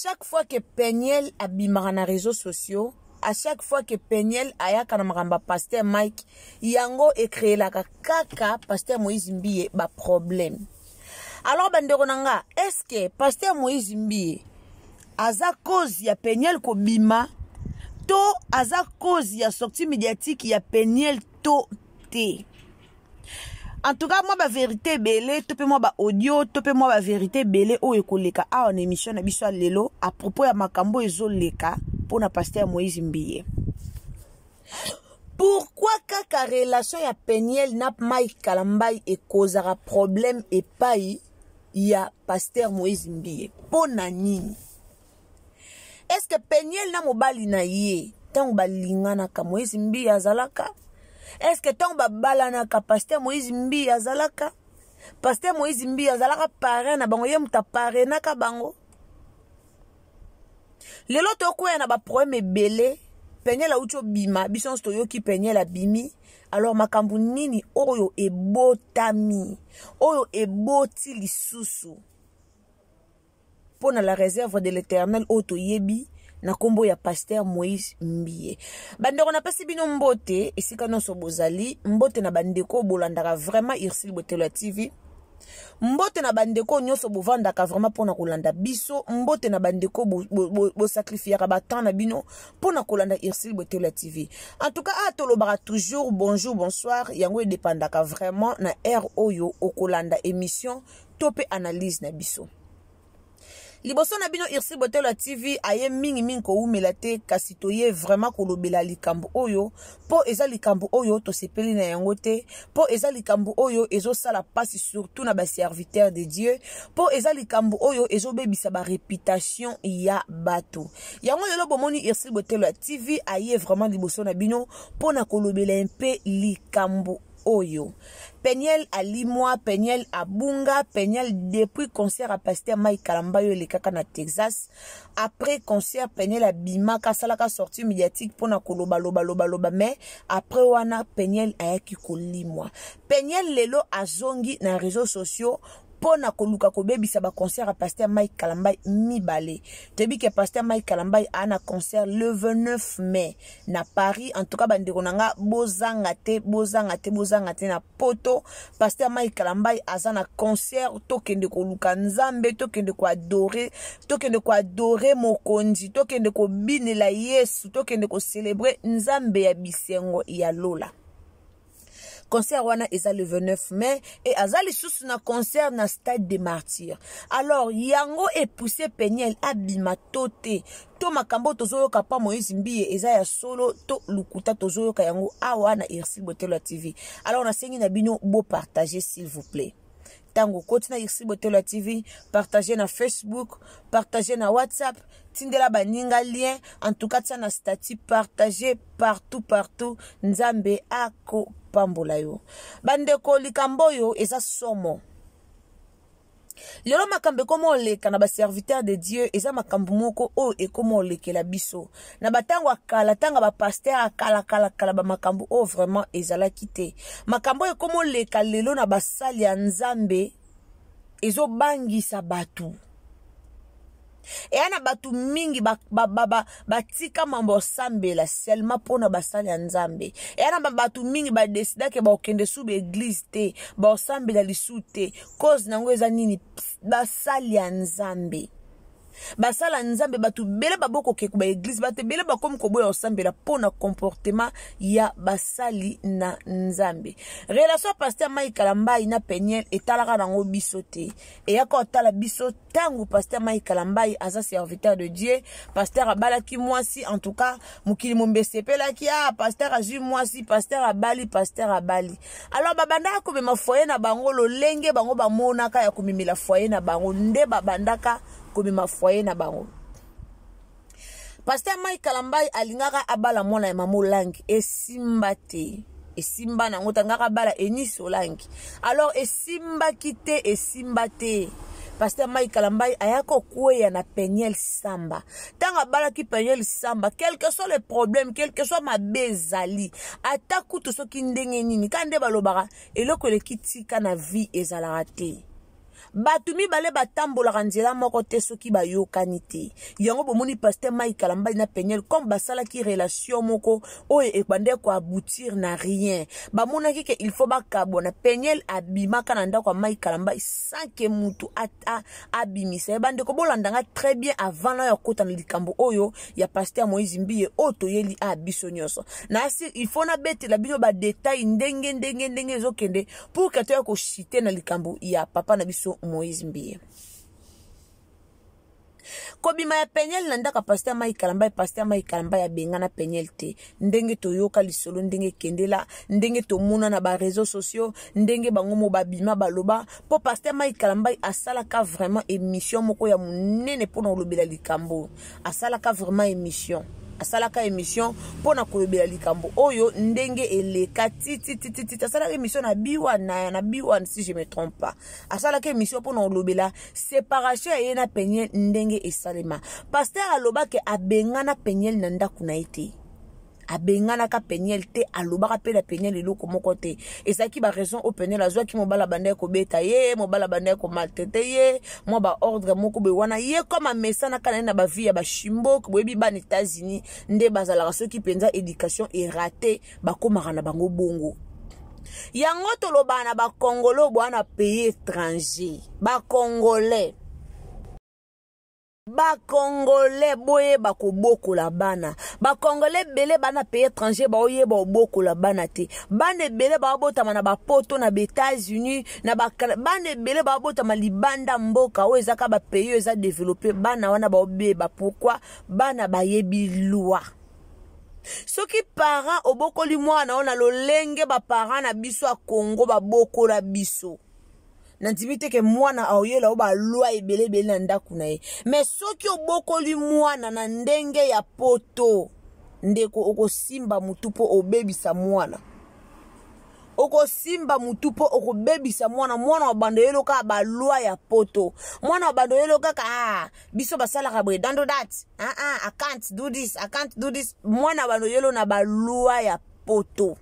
chaque fois que Peniel abimara na réseaux sociaux, à chaque fois que Peniel ayaka na maramba pasteur Mike, yango créé la kaka pasteur Moïse Mbiye ba problème. Alors bandeko nanga, est-ce que pasteur Moïse Mbiye aza cause ya Peniel ko bima to aza cause ya sortie médiatique ya Peniel to te? En tout cas, moi, la vérité belé, topé moi ba audio, topé moi la vérité belé, o ekoleka a en émission na biso lelo à propos ya makambo ezoleka pour na pasteur Moïse Mbiye. Pourquoi kaka relation ya Peniel na Mike Kalambay e causera problème et pas ya pasteur Moïse Mbiye? Pona nini? Est-ce que Peniel na mobali na ye tant balingana ka Moïse Mbiye azalaka? Est-ce que tant balana ka pasteur Moïse Mbiye azalaka? Pasteur Moïse Mbiye azalaka parrain na bango, ye muta parrain na ka bango. Lelo toko ya na ba problème belé, Peniel a ucho bima, bison stoyo ki Peniel a bimi. Alors makambu nini oyo ebotami, oyo eboti lisusu. Pona la réserve de l'Éternel oto yebi na kombo ya pasteur Moïse Mbiye. Bandeko na pasi bino mbote esika nonso bozali, mbote na bandeko bolandaka vraiment Ursule Botelwa TV. Mbote na bandeko nyonso bovandaka vraiment pona kolanda biso, mbote na bandeko bo sacrifiera ba temps na bino pona kolanda Ursule Botelwa TV. En tout cas, atolobara toujours bonjour, bonsoir, yango dépendaka vraiment na air oyo okolanda émission tope analyse na biso. Liboso na bino Ursule Botelwa TV aye mingi ko umela te kasi toye vraiment kolobela likambo oyo po eza likambo oyo to sepeli na yango te, po eza likambo oyo ezo sala passe surtout na ba serviteur de Dieu, po eza likambo oyo ezo bebisa ba réputation ya bato. Yango lelo bomoni Ursule Botelwa TV aye vraiment liboso na bino po na kolobela un peu likambo oyo. Peniel alimwa, Peniel abunga, Peniel depuis concert à pasteur Mike Kalambay le kaka na Texas. Après concert Peniel abima kasalaka sortie médiatique pour na koloba loba mais après wana Peniel ayaki kolimwa. Peniel lelo azongi na réseaux sociaux pona koluka kobebisa ba concert à pasteur Mike Kalambay mibale. Tebi que pasteur Mike Kalambay a na concert le 29 mai na Paris. En tout cas bandeko nanga bozanga te na poto. Pasteur Mike Kalambay aza na concert tokende koluka nzambe, tokende ko adorer mokonzi, tokende ko binela Yesu, tokende ko célébrer nzambe ya bisengo ya lola. Concert wana eza le 29 mai et azali sous na concert na stade des martyrs. Alors yango e poussé Peniel abima tote to makambo tozoyo kapa Moïse Mbiye eza ya solo to lukuta tozoyo ka yango awa na Ursule Botelwa TV. Alors na sengi na bino bo partager s'il vous plaît. Tango continue na Ursule Botelwa TV, partager na Facebook, partager na WhatsApp, tindela baninga lien, en tout cas ça na statut, partager partout, nzambe ako pambola yo. Bandeko likambo yo eza somo. Lelo makambe komo leka na ba serviteur de Dieu eza makambo moko o e komo leke la biso. Na batango akala tanga ba pasteur akala ba makambo o vraiment ezala kite. Makambo e komo leka lelo na basali ya nzambe ezo bangisa batu. Et ana batu mingi batika mambo sambela seulement pona basali ya nzambe. Et ana batu mingi ba desida ke ba okende sou be église te, ba sambela lisu te. Cause nango eza nini basali ya nzambe. Basala nzambe batu bele baboko ke ba église bate bele bakomi koboya osambela pona comportement ya basali na nzambe. Relation pasteur Mike Kalambay na Peniel etalaka nango biso te. Et yako tala biso tangu pasteur Mike Kalambay aza serviteur de Dieu, pasteur abalaki mwasi en tout cas mukili mombesepela ki pasteur azu mwasi, pasteur abali. Alors babandaka komema foyer na bango lolenge bango bamonaka ya komimela foyer na bango nde babandaka komema foyer na bango. Pasteur Mike Kalambay alingaka abala mwana ya mamo langi esimba te. Esimba na ngotangaka bala eniso langi. Alors esimba te. Pasteur Mike Kalambay ayako kweya na Peniel Samba. Tanga bala ki Peniel Samba, quel que soit le problème, quel que soit ma bezali, ataku to soki ndenge nini, kande balobara, eloko le kitika na vie ezalaka te. batu mibale batambolaka nzela moko te soki bayokani te. Yango bomoni Pasteur Mike Kalamba na Peniel comme basalaki relation moko oyo ebande ko aboutir na rien. Bamonaki ke il faut bakabona. Peniel abimaka na ndako Mike Kalamba sans que mutu abimisa. Ebande ko bolandanga très bien avant na yakota na likambo oyo ya Pasteur Moïse Mbiye otoyeli abiso nyonso. Na si il faut na bete la bino ba détail ndenge ezokende pour que to ko chiter na likambo ya papa na biso Moïse Mbiye. Kobima ya Peniel na ndaka Pasteur Mike Kalamba ya bengana Peniel te. Ndenge toyoka lisolo ndenge kendela, ndenge tomona na ba réseaux sociaux, ndenge bangomo babima baloba, po Pasteur Mike Kalamba asalaka vraiment émission moko ya munene pona olobela likambo. Asalaka vraiment émission. Asalaka émission pona kolobela likambo oyo ndenge eleka titi asalaka émission na B1 si je me trompe pas. Asalaka émission pona kolobela séparation ya na Peniel ndenge esalema. Pasteur aloba ke abengana Peniel na ndaku na ite. Abengana ka Peniel te alobaka pe la Peniel eloko moko te. Ezaki ba raison au Peniel azwa ki mobala banda ko beta ye, mobala banda ko maltete ye, mo ba ordre moko be wana ye comme mesana kana na ba vie ya ba shimbo ko bebi ba États-Unis nde bazala soki penza éducation est ratée ba komaka na bango bongo. Yango toloba na ba Congolais bwana pays étranger, ba Congolais boye bakoboko la bana. Ba Congolais bele bana pays étranger ba oye ba oboko la bana te. Bane bele ba botama na ba poto na États-Unis na ba bane bele ba botama libanda mboka o ezaka ba pays eza développé bana wana ba obeba. Pourquoi bana ba yebi loi. Soki parents obokoli mwana ona lolenge ba parents na biso a Congo ba boko la biso. Nandimite ke mwana aoyela oba loi ebele na ndaku na ye. Mais soki obokoli mwana na ndenge ya poto ndeko okosimba mutupo obebisa mwana. Okosimba mutupo okobebisa mwana wa bando yelo ka ba loi ya poto. Mwana wa bando yelo ka biso basala kabwe don't do that. I can't do this. Mwana wa bando yelo na ba loi ya poto.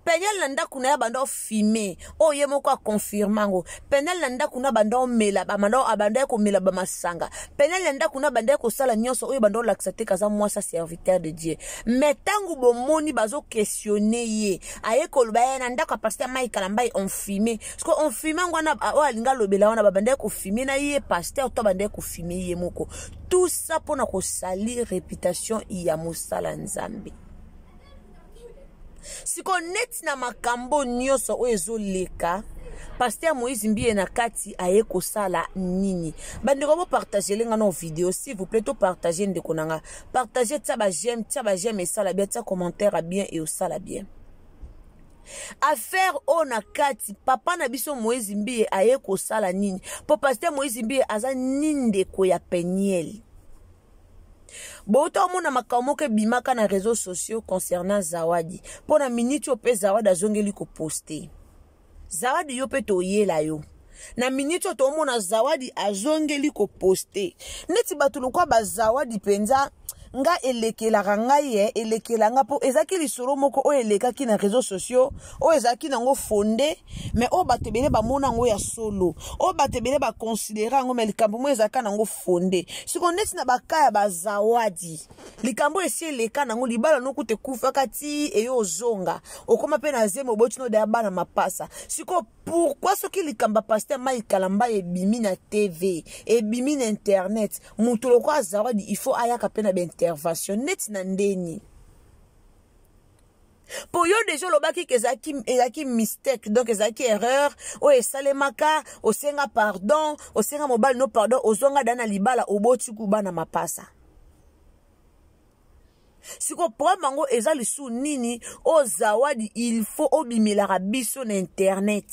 Peniel nanda kuna ya bando filmé o ye moko a confirmango. Peniel nanda kuna bando mela ba mando abanda ko mela ba masanga. Peniel nanda kuna banda ko sala nyonso o bando laksate kaza moi sa serviteur de Dieu. Mais tangu bomoni bazo questionner ye aye ko ba nanda ka Pasteur Mike Kalamba on filmé parce que on filmé ngwana o alinga lobela wana ba banda ko filmé na ye pasteur to banda ko filmé ye moko. Tout ça pour na ko salir réputation ya mosala nzambe. Si connecte na makambo nyoso o ezoleka Pasteur Moïse Mbiye na kati aye ko sala nini. Bandeko bo partager lenga no vidéo s'il vous plaît to partager ndeko nanga. Partager tsa ba j'aime et sala bien tsa commentaire à bien et au sala bien. Affaire o na kati papa na biso Moïse Mbiye aye ko sala nini. Po Pasteur Moïse Mbiye aza ninde ko ya Peniel. Bota mona makamoke bimaka na réseaux sociaux concernant Zawadi. Pona minute ope Zawadi azongeli ko poster. Zawadi yo pe to yela yo. Na minute to mona Zawadi azongeli ko poster. Neti batu lokwa ba Zawadi penza nga elekela ngai elekela nga po ezaki lisoro moko o eleka ki na réseaux sociaux o ezaki nango fondé mais o batebele ba mona ngo ya solo o batebele ba considérer ngo melikambo mo ezaka nango fondé siko neti na bakaya ba Zawadi likambo esi eleka nango libala no kute kufa kati eyo zonga okoma pe na zemo botino da bana mapasa siko pourquoi soki likamba Pasteur Mike Kalamba ebimi na TV ebimi na internet mutu lokwa Zawadi il faut ayaka pe na intervention net na ndeni po yo déjà lobaki ezaki mistake donc ezaki erreur o esalemaka osenga pardon osenga mobile no pardon ozonga dana libala oboti kubana mapasa siko promango eza lisu nini o Zawadi il faut obimela biso na internet.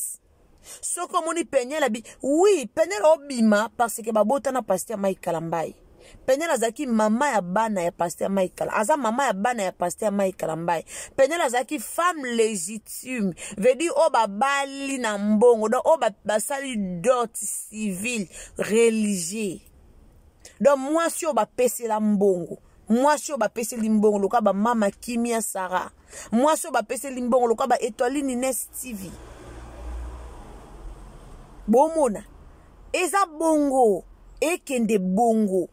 Soko moni Peniel abi oui Peniel obima parce que babota na Pasteur Mike Kalamba. Peniel azaki mama ya bana ya Pasteur Mike Kalamba. Aza mama ya bana ya Pasteur Mike Kalamba. Peniel azaki femme légitime. Veut dire o babali na mbongo. Donc o basali dot civil religieux. Donc moi si o ba pese la mbongo. Moi si o ba pese limbongo loka ba mama Kimia Sarah. Moi si o ba pese limbongo loka ba Étoile Nines TV. bomona eza bongo ekende bongo.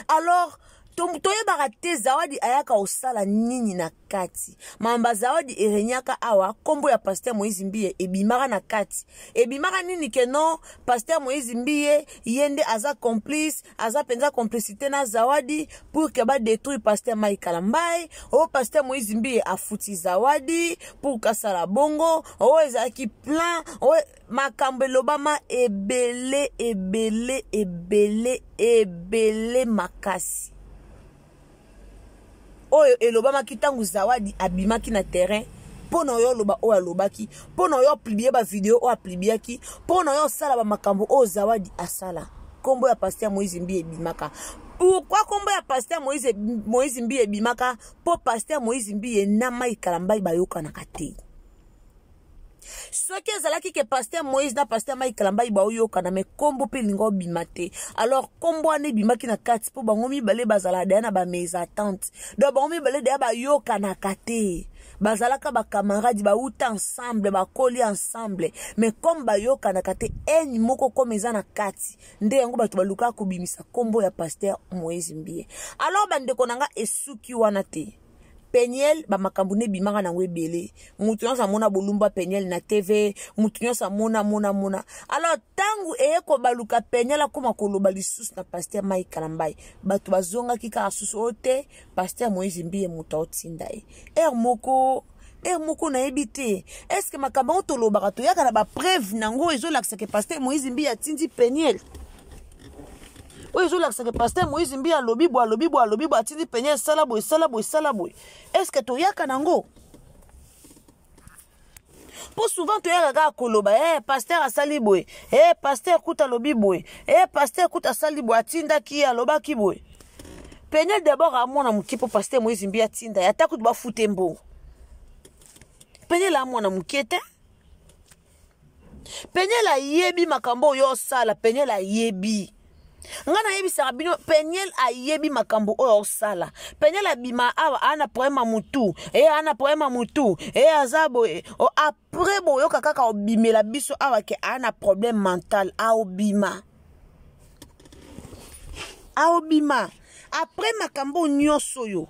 Alors toyebaka te zawadi ayaka osala nini na kati. Mamba zawadi erenyaka awa kombo ya Pasteur Moïse Mbiye ebimaka na kati. Ebimaka nini ke no Pasteur Moïse Mbiye yende aza complice, aza penza complicité na zawadi pour que ba détruire Pasteur Mike Kalambai. O Pasteur Moïse Mbiye afuti zawadi pour kasala bongo. O ezaki plan, o makambo elobama ebele makasi. Oyo elobama kitangu zawadi abimaki na terrain pono yo loba o alobaki pono yo publier ba vidéo o aplibiaki pono yo sala ba makambo o zawadi asala. Kombo ya Pasteur Moïse Mbiye bimaka. Pourquoi kombo ya Pasteur Moïse Mbiye bimaka? Po Pasteur Moïse Mbiye na Mike Kalambai bayoka na kate. Soki ezalaki ke Pasteur Moïse na Pasteur Mike Kalambai bayoka na me kombo pe lingo bimate. Alors kombo ane bimaki na kati po bango mibale bazala daya na ba mésentente. Do bango mibale daya bayoka na kate. Bazalaka ba camarades ba uta ensemble ba koli ensemble. Mais comme bayoka na kate eni moko comme eza na kati. Nde yango batu baluka kubimisa kombo ya Pasteur Moïse Mbiye. Alors bandeko nanga esuki wana te. Peniel ba makambu ne bimaka na webele. Mutu nyonso amona bolumba Peniel na TV, mutu nyonso amona mona. Alors tangu eko baluka Peniel akoma koloba lisusu na Pasteur Mike Kalambai. Batu bazonga kika asusu ote Pasteur Moïse Mbiye muta otinda e. Moko na ebite. Est-ce que makambo tolobaka to yaka na ba preuve nango ezolakisa ke Pasteur Moïse Mbiye atindi Peniel? Oui, je l'ai que Pasteur Moïse Mbiye alobi bo atindi Peniel salaboy. Est-ce que to yaka nango? Pour souvent to yaka koloba Pasteur asali boy. Pasteur kuta lobi boy. Pasteur kuta sali boy atinda ki aloba ki boy. Peniel d'abord amona muki po Pasteur Moïse Mbiye atinda yata kutu ba futembo. Peniel amona mukete. Peniel ayebi makambo yo sala, Peniel ayebi. Ngana yebi sarabino Peniel ayebi makambo oyo sala. Peniel abima awa ana problème mutu. Azabo o après boyo kaka obimela biso awa ke ana problème mental aobima. Après makambo nyonso yo.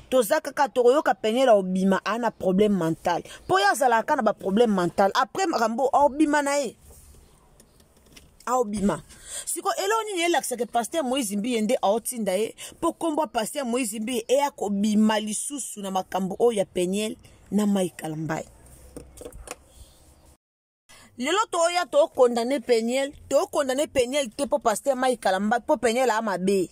Tozaka katoroyoka Peniel obima ana problème mental. Po ya zala kana ba problème mental. Après makambo obima na e. Aobima. Siko eloni ni laksa ke Pasteur Moïse Mbiye nde aotinda e po kombo Pasteur Moïse Mbiye e akobima lisusu na makambo o ya Peniel na Mike Kalambai. Lelo toya to condamner Peniel te po Pasteur Mike Kalambai po Peniel amabe.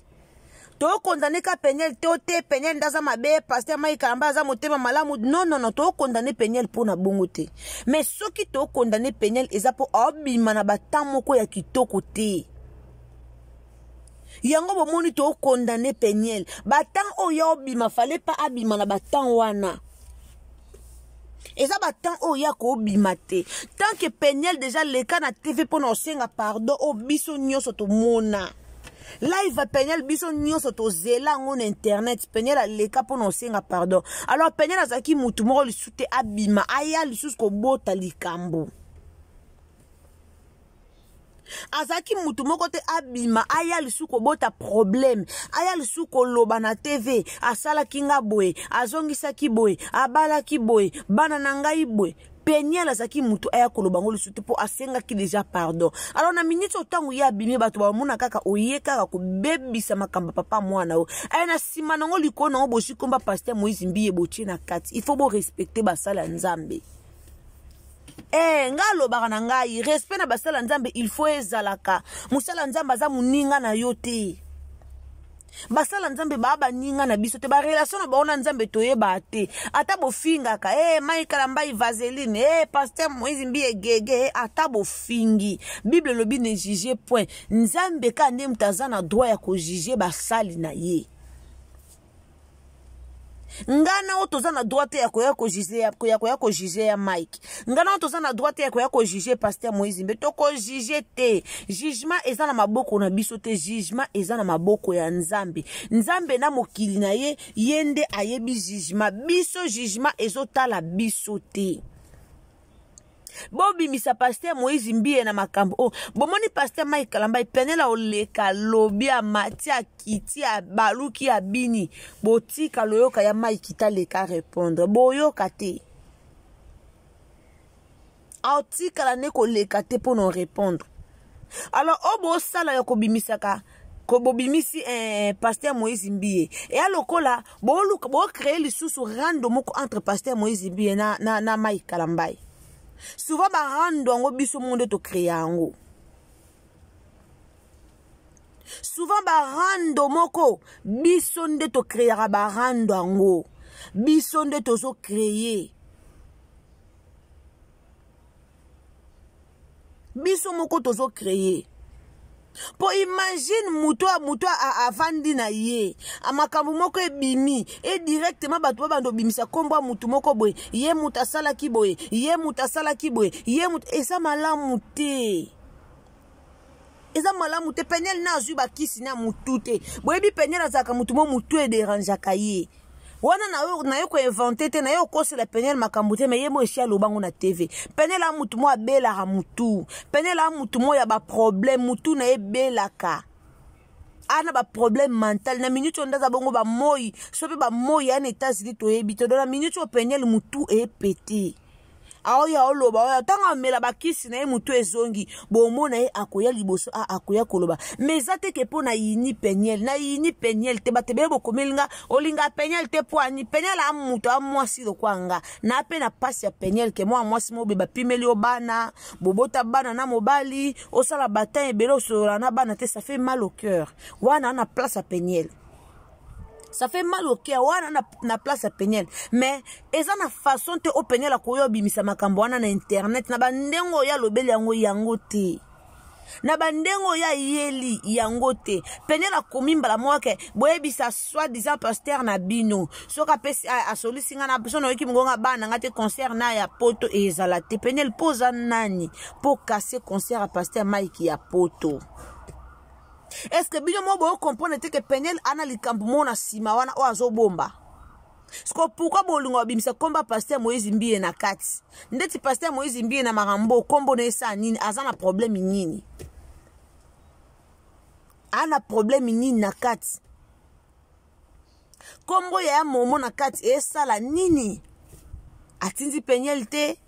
To condamner ka Peniel te Peniel ndaza mabe Pasteur Mike Kalambai za motema malamu. Non, to condamner Peniel po na bongo te. Mais soki to condamner Peniel eza po obima na batam moko ya kitoko te. Yango bomoni to condamner Peniel. Batam o ya obima fallait pas abima na batam wana. Eza batam o ya ko obima te. Tant que Peniel déjà leka na TV po na osenga pardon o biso nyonso to mona. Live Peniel biso nyonso to zela ngone internet Peniel aleka po na osenga pardon. Alors Peniel azaki mutu moko lisute abima aya lisusu ko bota likambo. Azaki mutu moko te abima aya lisusu ko bota problème. Aya lisusu ko loba na TV asala kinga boy, azongisa ki boy, abala ki boy, bana na ngai boy. Peniel azaki mutu aya kolobango lisusu po asenga ki déjà pardon. Alors na minute otangu ya bimi bato ba mona kaka oyeka ka ko bebisa makamba papa mwana o. Aya na sima nango likona o boshi komba Pasteur Moïse Mbiye bochi na kati. Il faut bo respecter basala nzambe. Ngalo baka na ngai respect na basala nzambe il faut ezalaka. Musala nzambe aza muninga na yote. Basala nzambe baba ninga na biso te ba relation na baona nzambe toyeba te. Ata bofinga ka Mike Kalambai vaseline Pasteur Moïse Mbiye gege ata bofingi. Bible lobi ne juger point. Nzambe ka nde mtazana droit ya ko juger basali na ye. Ngana otoza na droite ya koya ko juger ya Mike. Ngana otoza na droite ya koya ko juger Pasteur Moïse Mbiye to ko juger te. Jugement eza na maboko na biso te, jugement eza na maboko ya Nzambe. Nzambe na mokili na ye yende ayebi jugement. Biso jugement ezotala biso te. bobimisa Pasteur Moïse Mbie na makambo o bomoni Pasteur Mike Kalambai penela oleka lobi ya mati ya kiti ya baluki ya bini botika loyoka ya Mike kitaleka répondre boyoka te aotika la ne koleka te pour non répondre. Alors obo sala ya kobimisaka ko bobimisi Pasteur Moïse Mbie et alokola bo créer lisusu rando moko entre Pasteur Moïse Mbie na Mike Kalambai. Souvent ba rando ngo biso monde to créer ngo. Souvent ba rando moko biso nde to créer ba rando ngo. Biso nde to so créer. Biso moko to so créer. Po imagine muto avandi na ye amakambu moko ebimi e directement bato bando bimisa kombo mutu moko boye ye muta sala ki boye ye muta sala ki boye ye muta esa malamu te penel na azu bakisi na mutu te boye bi penel azaka mutu mo mutu e deranjaka ye wana na yo ko inventer te na yo ko se la penel makambu te me ye mo esia lobango na TV penel a mutu mo abela ha mutu penel a mutu mo ya ba problème mutu na ebelaka ana ba problème mental na minute on ndaza bongo ba moyi sope ba moyi ana États-Unis to ebito na minute o penel mutu e pété aoya oloba oya tanga mela bakisi na ye mutu ezongi bomona ye akoya liboso akoya koloba mezate ke po na yini penyel te batebele bokomelinga olinga penyel te po ani penyel a mutu a mwasi lokwanga na pe na pasi ya penyel ke mwa mwasi mo beba pimeli obana bobota bana na mobali osala batin ebele osola na bana te ça fait mal au cœur wana na place à penyel. Ça fait mal au cœur, wana na place à penel. Mais, eza na façon te o penel a koyo bimisa makambo wana na internet, na bandengo ya lobeli yango te. Na bandengo ya yeli yango te. Penel a komimba la moke, boye bisa soit disant Pasteur na bino. Soka pesi a solisinga na sono wiki mgonga bana ngate concert na ya poto e ezalate. Penel poza nani po casser concert a Pasteur Mike ya poto. Est-ce que bino mo bo comprendre que penel ana likambu mona sima wana o azobomba? Sko pourquoi bolingo bimisa komba Pasteur Moïse Mbie na kati? Ndeti Pasteur Moïse Mbie na marambo kombo na esa nini azana problème nini? Ana problème nini na kati? Kombo ya momo na kati esa la nini? Atinzi penel te?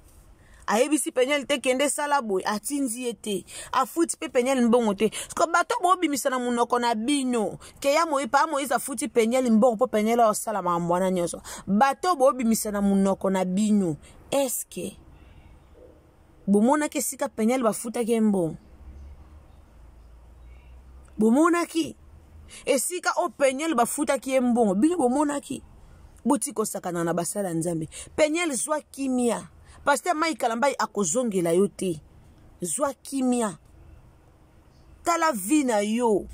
Aebisi penyel te kende sala boy atinzi ete afuti pe penyel mbongo te sko bato bo bimisa na munoko na bino ke ya moyi pa moyi za futi penyel mbongo po penyel o sala mambwana nyoso bato bo bimisa na munoko na bino eske bomona ke sika penyel bafuta ke mbongo bomona ki esika o penyel bafuta ke mbongo bino bomona ki botiko sakana na basala nzambe penyel zwa kimia Pasteur Mike Kalambai akozongela yo te. Zwa kimia. Tala vina yo.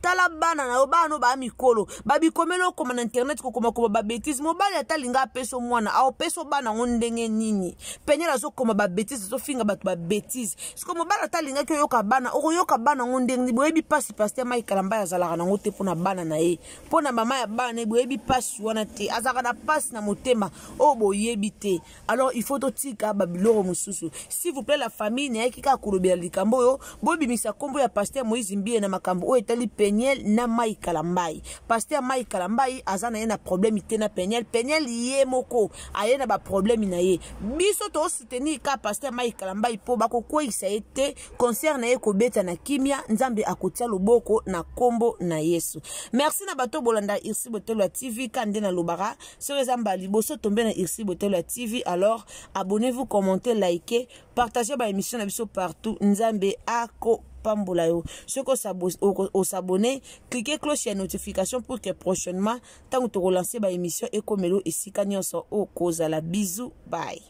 Tala bana na yo bano ba mikolo. Babi komelo koma na internet ko koma ba bêtise. Mobali atalinga peso mwana. Ao peso bana ngondenge nini. Penyela zo koma ba bêtise zo finga batu ba bêtise. Siko mobali atalinga ko yoka bana. Oko yoka bana ngondenge ni boyebi pasi Pasteur Mike Kalambai azalaka na ngote pona bana na ye. Pona mama ya bana boyebi pasi wana te. Azaka na pasi na motema. O boyebi te. Alors il faut totika babiloro mususu. S'il vous plaît la famille ne yaki ka kulobela likambo yo. Boyebi misa kombo ya Pasteur Moïse Mbie na makambo o etali penyel na Mike Kalambai. Pasteur Mike Kalambai azana yena problème ite na penyel ye moko ayena ba problème na ye. Biso to soutenir ka Pasteur Mike Kalambai po bako ko isa ete concert na ye ko beta na kimia nzambe akotia loboko na kombo na Yesu. Merci na bato bolanda Irsi Botelo TV kande na lobara sur ezamba liboso tombe na Irsi Botelo TV. Alors abonnez-vous, commentez, likez, partagez ba émission na biso partout. Nzambe ako pambolayo. Ceux qui s'abonner, cliquez cloche et notification pour que prochainement, tant que tu relances ba émission et comme et si au cause à la bisou. Bye.